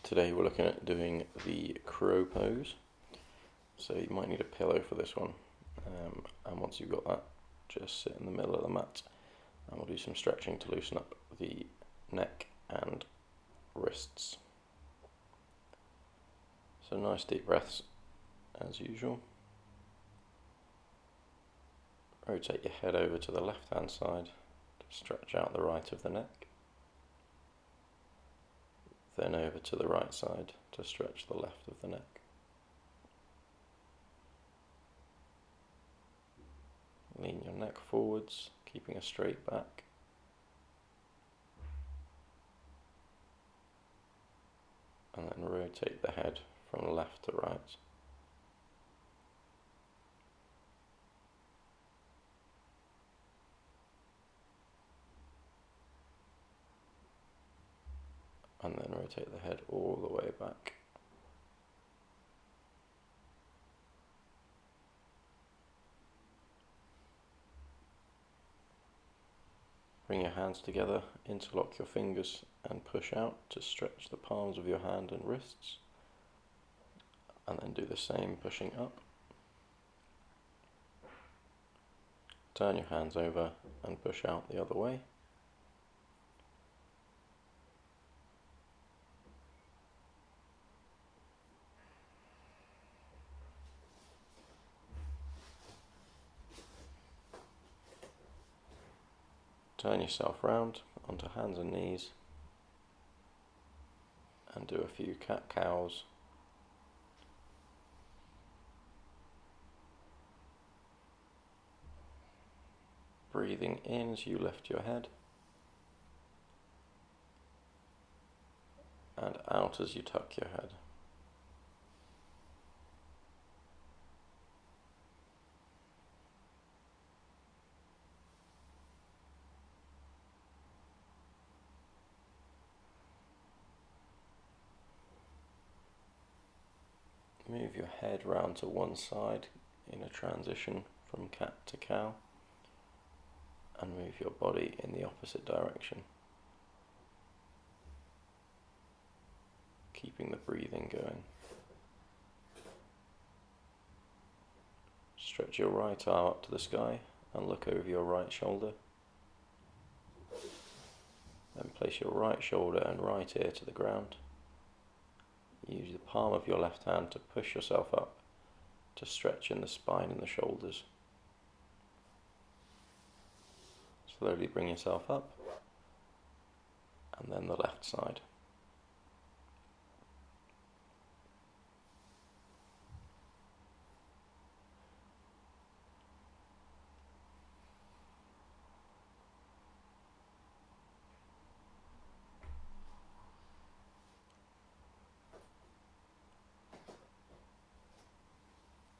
Today we're looking at doing the crow pose. So you might need a pillow for this one. And once you've got that, just sit in the middle of the mat and we'll do some stretching to loosen up the neck and wrists. So nice deep breaths as usual. Rotate your head over to the left hand side to stretch out the right of the neck. Then over to the right side to stretch the left of the neck. Lean your neck forwards, keeping a straight back. And then rotate the head from left to right. And then rotate the head all the way back. Bring your hands together, interlock your fingers and push out to stretch the palms of your hand and wrists. And then do the same, pushing up. Turn your hands over and push out the other way. Turn yourself round onto hands and knees and do a few cat-cows. Breathing in as you lift your head and out as you tuck your head. Move your head round to one side in a transition from cat to cow, and move your body in the opposite direction, keeping the breathing going. Stretch your right arm up to the sky and look over your right shoulder. Then place your right shoulder and right ear to the ground. Use the palm of your left hand to push yourself up to stretch in the spine and the shoulders. Slowly bring yourself up, and then the left side.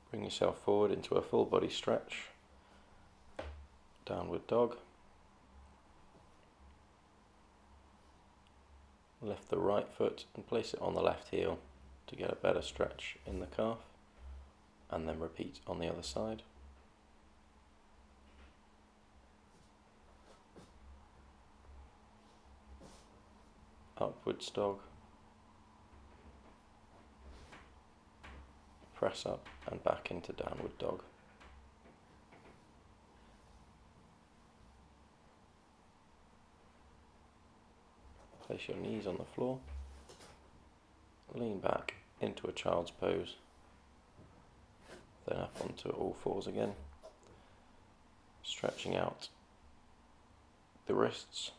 Bring yourself forward into a full body stretch, downward dog. Lift the right foot and place it on the left heel to get a better stretch in the calf, and then repeat on the other side. Upwards dog. Press up and back into downward dog. Place your knees on the floor. Lean back into a child's pose. Then up onto all fours again. Stretching out the wrists.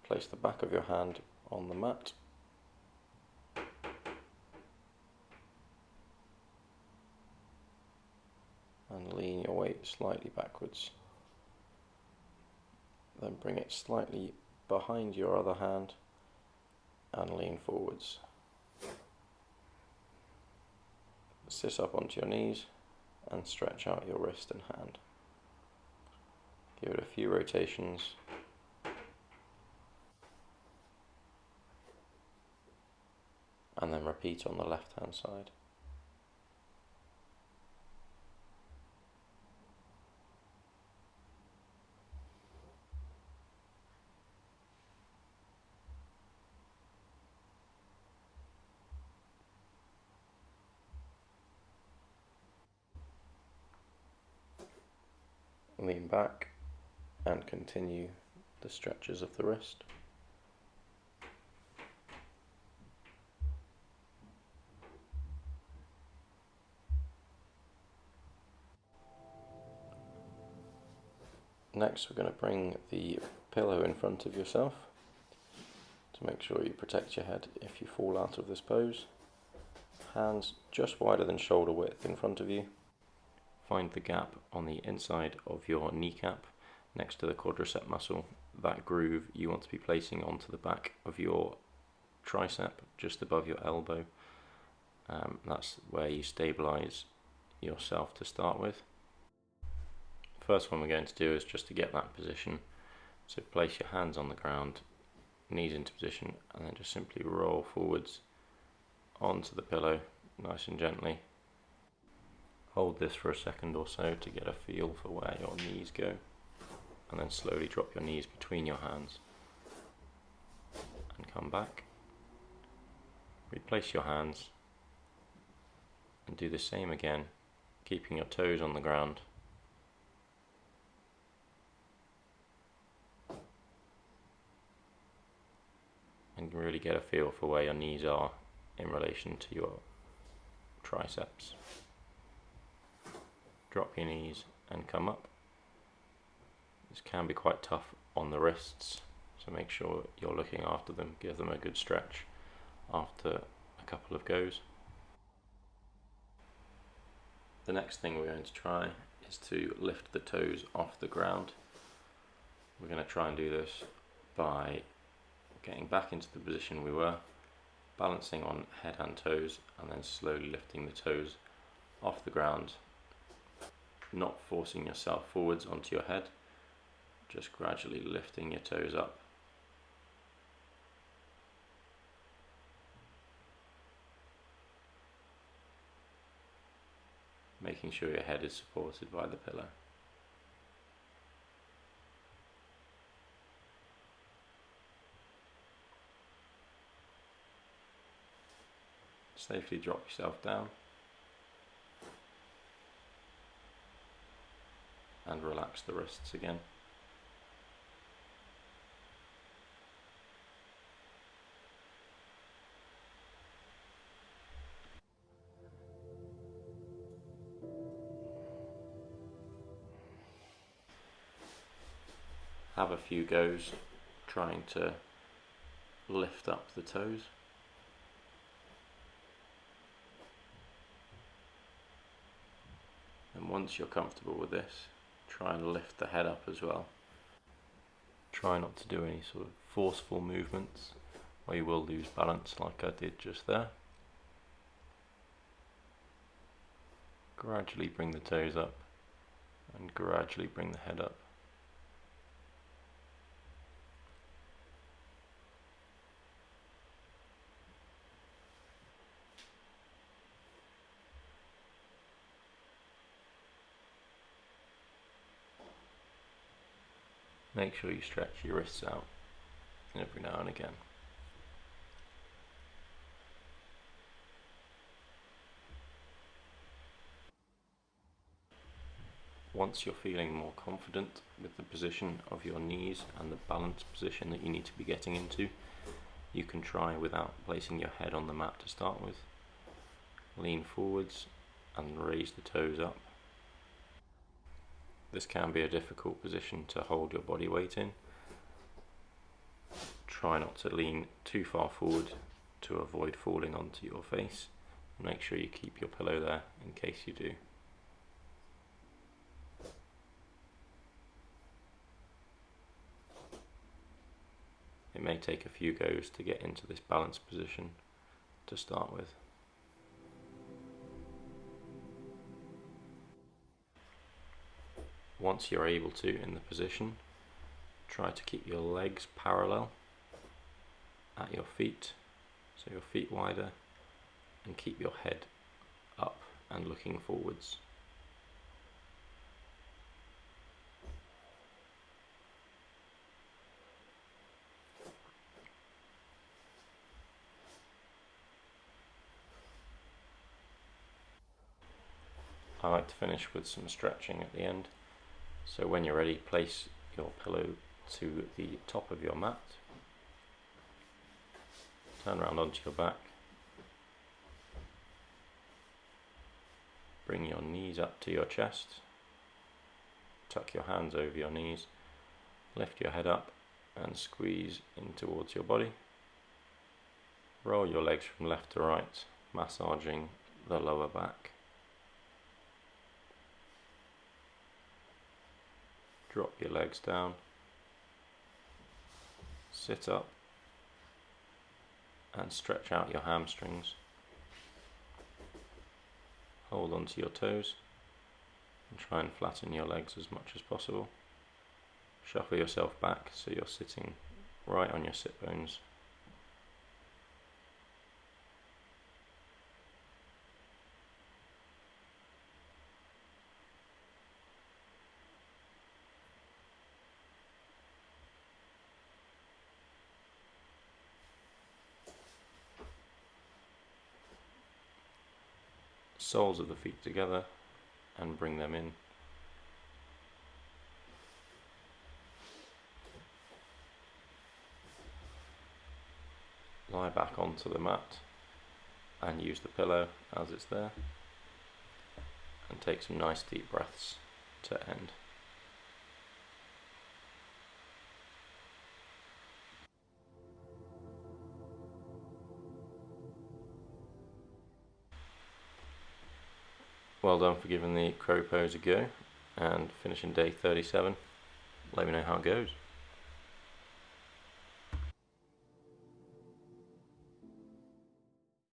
Place the back of your hand on the mat. And lean your weight slightly backwards. Then bring it slightly behind your other hand and lean forwards. Sit up onto your knees and stretch out your wrist and hand. Give it a few rotations. And then repeat on the left hand side. lean back and continue the stretches of the wrist. Next, we're going to bring the pillow in front of yourself to make sure you protect your head if you fall out of this pose. Hands just wider than shoulder width in front of you. Find the gap on the inside of your kneecap next to the quadricep muscle. That groove you want to be placing onto the back of your tricep just above your elbow. That's where you stabilize yourself to start with. First one we're going to do is just to get that position. So place your hands on the ground, knees into position, and then just simply roll forwards onto the pillow nice and gently. Hold this for a second or so to get a feel for where your knees go, and then slowly drop your knees between your hands and come back. Replace your hands and do the same again, keeping your toes on the ground. And really get a feel for where your knees are in relation to your triceps. Drop your knees and come up. This can be quite tough on the wrists, so make sure you're looking after them, give them a good stretch after a couple of goes. The next thing we're going to try is to lift the toes off the ground. We're going to try and do this by getting back into the position we were, balancing on head and toes, and then slowly lifting the toes off the ground, not forcing yourself forwards onto your head, just gradually lifting your toes up. Making sure your head is supported by the pillow. Safely drop yourself down and relax the wrists again. Have a few goes trying to lift up the toes. And once you're comfortable with this, try and lift the head up as well. Try not to do any sort of forceful movements or you will lose balance like I did just there. Gradually bring the toes up and gradually bring the head up. Make sure you stretch your wrists out every now and again. Once you're feeling more confident with the position of your knees and the balance position that you need to be getting into, you can try without placing your head on the mat to start with. Lean forwards and raise the toes up. This can be a difficult position to hold your body weight in. Try not to lean too far forward to avoid falling onto your face. Make sure you keep your pillow there in case you do. It may take a few goes to get into this balanced position to start with. Once you're able to in the position, try to keep your legs parallel at your feet, so your feet wider, and keep your head up and looking forwards. I like to finish with some stretching at the end. So when you're ready, place your pillow to the top of your mat, turn around onto your back, bring your knees up to your chest, tuck your hands over your knees, lift your head up and squeeze in towards your body. Roll your legs from left to right, massaging the lower back. Drop your legs down, sit up and stretch out your hamstrings. Hold onto your toes and try and flatten your legs as much as possible. Shuffle yourself back so you're sitting right on your sit bones. Soles of the feet together and bring them in. Lie back onto the mat and use the pillow as it's there, and take some nice deep breaths to end. Well done for giving the crow pose a go and finishing day 37. Let me know how it goes.